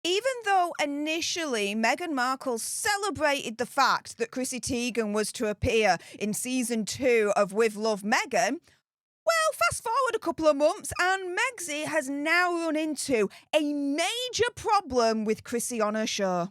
Even though initially Meghan Markle celebrated the fact that Chrissy Teigen was to appear in season 2 of With Love Meghan, well, fast forward a couple of months and Megxie has now run into a major problem with Chrissy on her show.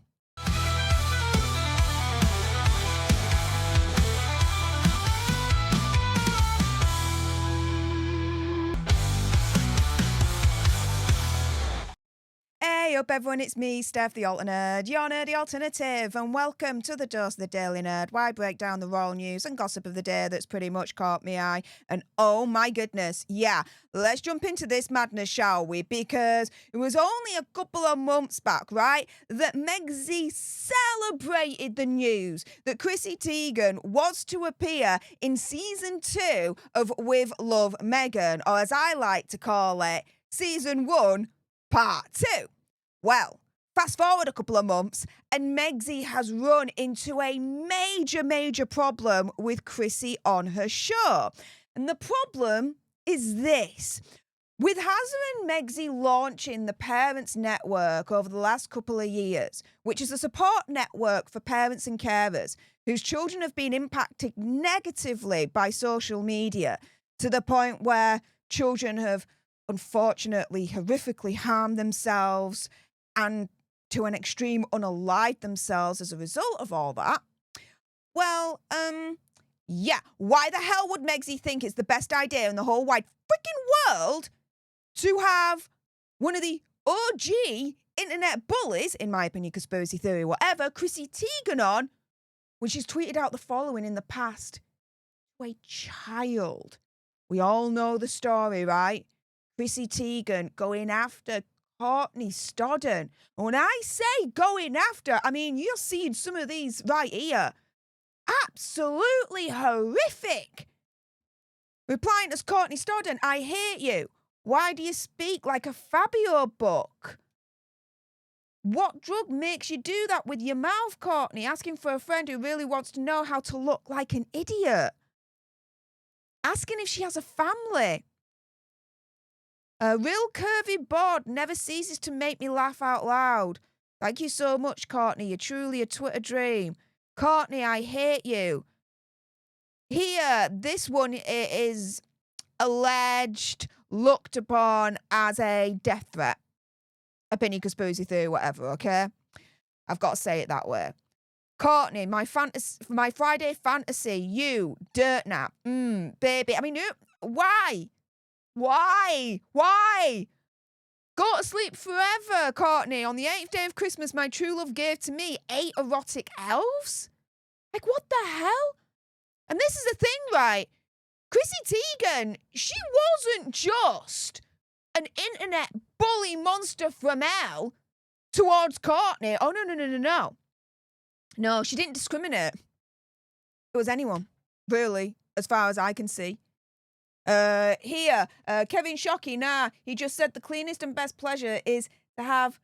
Hey up everyone, it's me, Stef The Alter Nerd, your nerdy alternative, and welcome to the Dose of the Daily Nerd, where I break down the royal news and gossip of the day that's pretty much caught me eye. And oh my goodness, yeah, let's jump into this madness, shall we? Because it was only a couple of months back, right, that Megxie celebrated the news that Chrissy Teigen was to appear in season 2 of With Love Meghan, or as I like to call it, season 1, part 2. Well, fast forward a couple of months, and Megxie has run into a major problem with Chrissy on her show. And the problem is this. With Hazza and Megxie launching the Parents Network over the last couple of years, which is a support network for parents and carers whose children have been impacted negatively by social media to the point where children have unfortunately horrifically harmed themselves and to an extreme unalived themselves as a result of all that. Well, yeah, why the hell would Megxie think it's the best idea in the whole wide freaking world to have one of the OG internet bullies, in my opinion, conspiracy theory, whatever, Chrissy Teigen on, when she's tweeted out the following in the past to a child? We all know the story, right? Chrissy Teigen going after Courtney Stodden. And when I say going after, I mean, you're seeing some of these right here. Absolutely horrific. Replying as Courtney Stodden, I hate you. Why do you speak like a Fabio book? What drug makes you do that with your mouth, Courtney? Asking for a friend who really wants to know how to look like an idiot. Asking if she has a family. A real curvy bod never ceases to make me laugh out loud. Thank you so much, Courtney. You're truly a Twitter dream. Courtney, I hate you. Here, this one is alleged, looked upon as a death threat. Opinion, conspiracy theory, whatever, okay? I've got to say it that way. Courtney, my Friday fantasy, you, dirt nap, baby. I mean, why? Why? Go to sleep forever, Courtney. On the 8th day of Christmas, my true love gave to me 8 erotic elves? Like, what the hell? And this is the thing, right? Chrissy Teigen, she wasn't just an internet bully monster from hell towards Courtney. Oh, no. No, she didn't discriminate. It was anyone, really, as far as I can see. Here, Kevin Shockey, he just said the cleanest and best pleasure is to have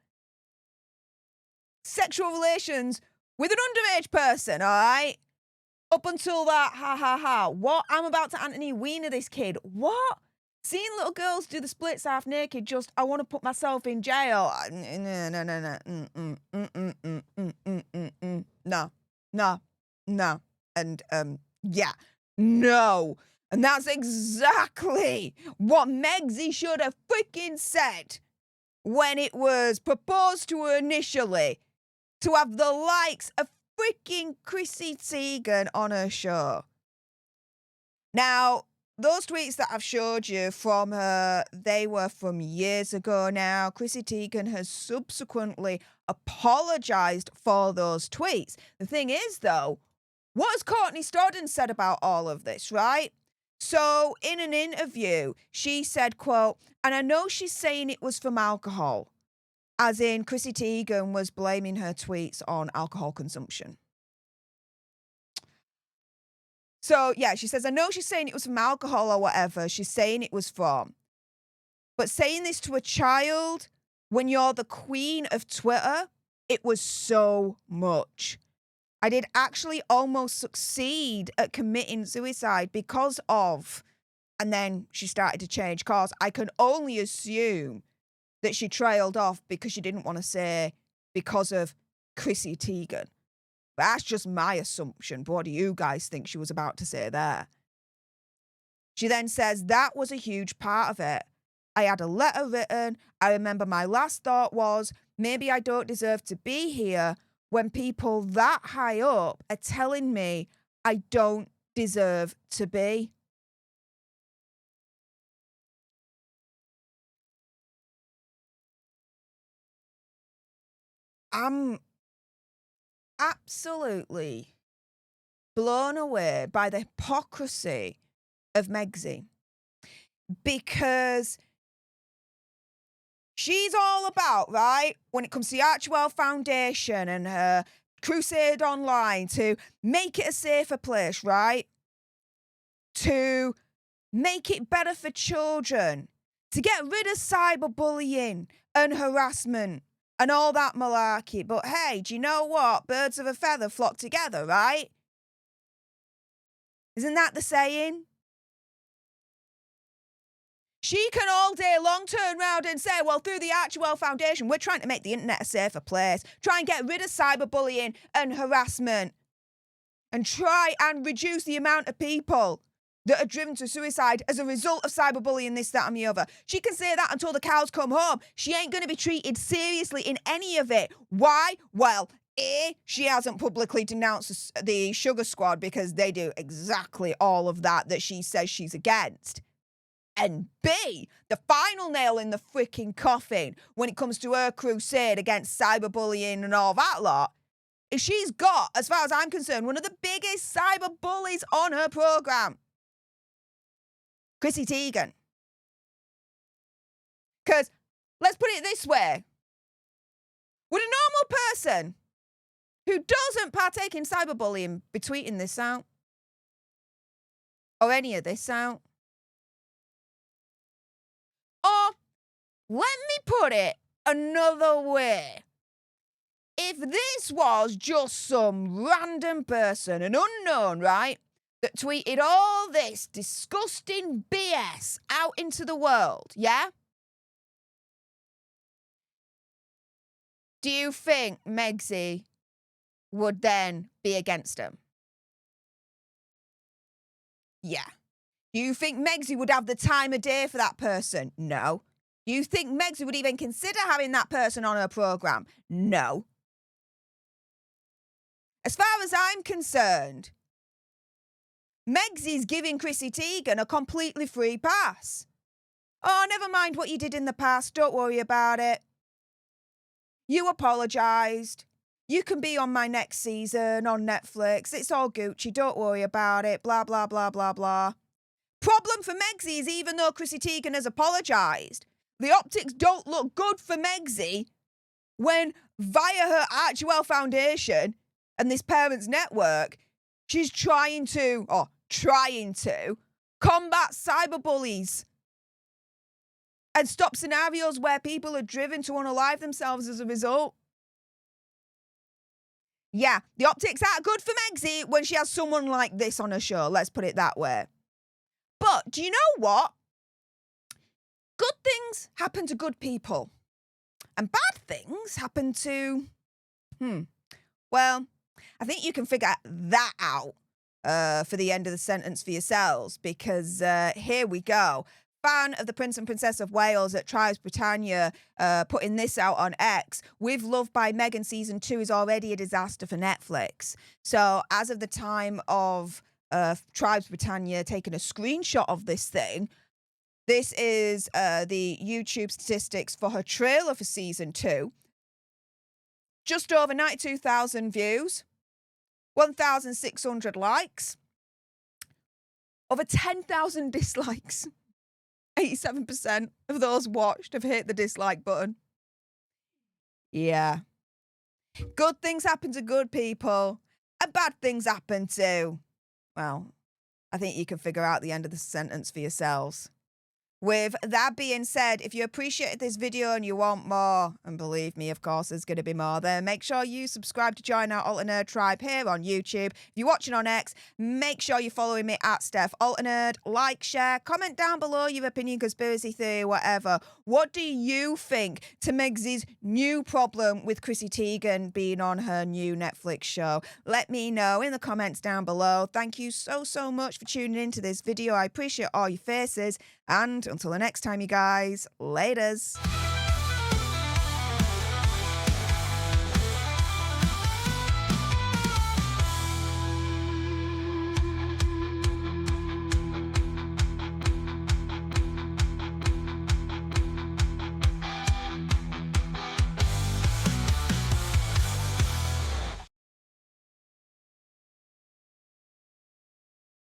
sexual relations with an underage person, all right? Up until that, ha. What? I'm about to Anthony Weiner this kid. What? Seeing little girls do the splits half naked, I want to put myself in jail. No. And, yeah, no. And that's exactly what Megxie should have freaking said when it was proposed to her initially to have the likes of freaking Chrissy Teigen on her show. Now, those tweets that I've showed you from her, they were from years ago now. Chrissy Teigen has subsequently apologized for those tweets. The thing is, though, what has Courtney Stodden said about all of this, right? So, in an interview, she said, quote, and I know she's saying it was from alcohol, as in Chrissy Teigen was blaming her tweets on alcohol consumption. So, yeah, she says, I know she's saying it was from alcohol or whatever she's saying it was from. But saying this to a child when you're the queen of Twitter, it was so much. I did actually almost succeed at committing suicide because of, and then she started to change course. I can only assume that she trailed off because she didn't want to say because of Chrissy Teigen. That's just my assumption. But what do you guys think she was about to say there? She then says, that was a huge part of it. I had a letter written. I remember my last thought was, maybe I don't deserve to be here when people that high up are telling me I don't deserve to be. I'm absolutely blown away by the hypocrisy of Megxie, because she's all about, right, when it comes to the Archwell Foundation and her crusade online to make it a safer place, right, to make it better for children, to get rid of cyberbullying and harassment and all that malarkey. But hey, do you know what? Birds of a feather flock together, right? Isn't that the saying? She can all day long turn around and say, well, through the Archwell Foundation, we're trying to make the internet a safer place, try and get rid of cyberbullying and harassment, and try and reduce the amount of people that are driven to suicide as a result of cyberbullying, this, that, and the other. She can say that until the cows come home. She ain't going to be treated seriously in any of it. Why? Well, A, she hasn't publicly denounced the Sugar Squad because they do exactly all of that she says she's against. And B, the final nail in the freaking coffin when it comes to her crusade against cyberbullying and all that lot, is she's got, as far as I'm concerned, one of the biggest cyber bullies on her programme. Chrissy Teigen. Because, let's put it this way, would a normal person who doesn't partake in cyberbullying be tweeting this out? Or any of this out? Or, let me put it another way. If this was just some random person, an unknown, right, that tweeted all this disgusting BS out into the world, yeah? Do you think Megxie would then be against him? Yeah. Do you think Megxie would have the time of day for that person? No. Do you think Megxie would even consider having that person on her programme? No. As far as I'm concerned, Megxie's giving Chrissy Teigen a completely free pass. Oh, never mind what you did in the past. Don't worry about it. You apologised. You can be on my next season on Netflix. It's all Gucci. Don't worry about it. Blah, blah, blah, blah, blah. Problem for Megxie is even though Chrissy Teigen has apologised, the optics don't look good for Megxie when, via her Archwell Foundation and this parents' network, she's trying to combat cyberbullies and stop scenarios where people are driven to unalive themselves as a result. Yeah, the optics aren't good for Megxie when she has someone like this on her show, let's put it that way. But do you know what? Good things happen to good people. And bad things happen to, well, I think you can figure that out for the end of the sentence for yourselves, because here we go. Fan of the Prince and Princess of Wales at Tribes Britannia putting this out on X. With Love by Meghan Season 2 is already a disaster for Netflix. So as of the time of Tribes Britannia taking a screenshot of this thing, this is the YouTube statistics for her trailer for Season 2. Just over 92,000 views, 1,600 likes, over 10,000 dislikes. 87% of those watched have hit the dislike button. Yeah. Good things happen to good people, and bad things happen to, well, I think you can figure out the end of the sentence for yourselves. With that being said, if you appreciated this video and you want more, and believe me, of course, there's going to be more, then make sure you subscribe to join our Alter Nerd tribe here on YouTube. If you're watching on X, make sure you're following me at Stef Alter Nerd. Like, share, comment down below your opinion, conspiracy theory, whatever. What do you think to Meg's new problem with CHRISSY Teigen being on her new Netflix show? Let me know in the comments down below. Thank you so much for tuning into this video. I appreciate all your faces. And until the next time, you guys, laters.